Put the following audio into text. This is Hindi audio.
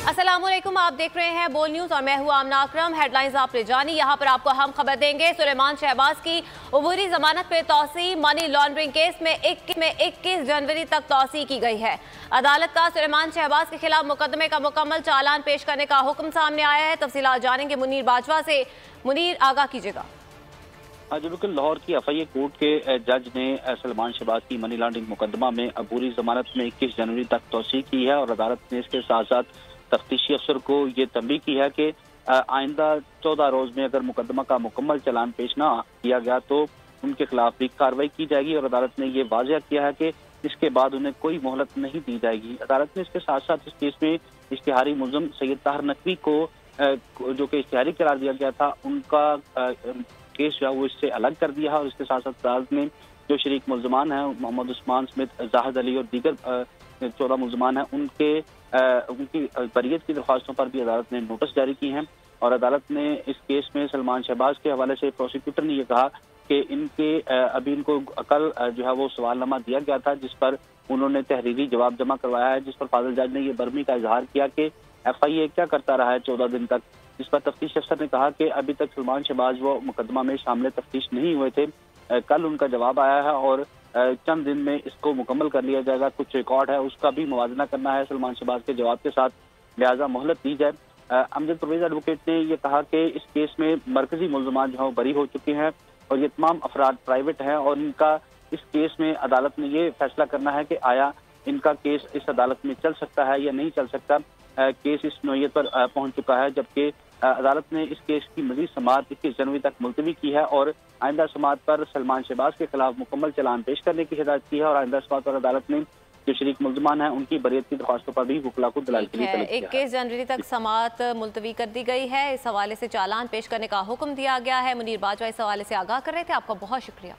अस्सलामुअलैकुम, आप देख रहे हैं बोल न्यूज और मैं हूं आमना अकरम। हेडलाइंस आपने जानी। यहां पर आपको हम खबर देंगे। सुलेमान शहबाज की अबूरी जमानत पे तौसी। मनी लॉन्ड्रिंग केस में 21 जनवरी तक तौसी की गई है। अदालत का सुलेमान शहबाज के खिलाफ मुकदमे का मुकम्मल चालान पेश करने का हुक्म सामने आया है। तफसीलात जानेंगे मुनीर बाजवा से। मुनीर, आगाह कीजिएगा। जी बिल्कुल, लाहौर की एफआईए कोर्ट के जज ने सुलेमान शहबाज की मनी लॉन्ड्रिंग मुकदमा में अबूरी जमानत में 21 जनवरी तक तौसीह की है और अदालत ने इसके साथ साथ तफ्तीशी अफसर को ये तंबीह की है कि आइंदा 14 रोज में अगर मुकदमा का मुकम्मल चालान पेश ना किया गया तो उनके खिलाफ भी कार्रवाई की जाएगी। और अदालत ने ये वाज़ेह किया है कि इसके बाद उन्हें कोई मोहलत नहीं दी जाएगी। अदालत ने इसके साथ साथ इस केस में इश्तिहारी मुलज़म सैयद ताहिर नकवी को जो कि इश्तिहारी करार दिया गया था, उनका केस जो है वो इससे अलग कर दिया है। और इसके साथ साथ अदालत ने जो शरीक मुलजमान हैं मोहम्मद उस्मान समेत जाहिद अली और दीगर 14 मुलजमान हैं उनकी बरियत की दरख्वास्तों पर भी अदालत ने नोटिस जारी की हैं। और अदालत ने इस केस में सुलेमान शहबाज के हवाले से प्रोसिक्यूटर ने यह कहा कि अभी इनको कल जो है वो सवालनामा दिया गया था जिस पर उन्होंने तहरीरी जवाब जमा करवाया है, जिस पर फाजिल जज ने यह बरमी का इजहार किया कि एफआईए क्या करता रहा है 14 दिन तक। इस पर तफ्तीश अफसर ने कहा कि अभी तक सुलेमान शहबाज वो मुकदमा में शामिल तफ्तीश नहीं हुए थे। कल उनका जवाब आया है और चंद दिन में इसको मुकम्मल कर लिया जाएगा। कुछ रिकॉर्ड है उसका भी मुवाजना करना है सुलेमान शहबाज के जवाब के साथ, लिहाजा मोहलत दी जाए। अमजद परवेज एडवोकेट ने यह कहा कि इस केस में मरकजी मुलजमान जो है बरी हो चुके हैं और ये तमाम अफराद प्राइवेट हैं और इनका इस केस में अदालत ने ये फैसला करना है कि आया इनका केस इस अदालत में चल सकता है या नहीं चल सकता। केस इस नौयत पर पहुंच चुका है, जबकि अदालत ने इस केस की मजीद समाअत 21 जनवरी तक मुलतवी की है और आइंदा समाअत पर सुलेमान शहबाज के खिलाफ मुकम्मल चालान पेश करने की हिदायत की है। और आइंदा समाअत पर अदालत ने जो शरीक मुलजमान हैं उनकी बरियत की दरख्वास्तों पर भी वकला को दलाल के लिए तलब किया है। 21 जनवरी तक समाअत मुलतवी कर दी गई है। इस हवाले से चालान पेश करने का हुक्म दिया गया है। मुनीर बाजवा इस हवाले से आगाह कर रहे थे। आपका बहुत शुक्रिया।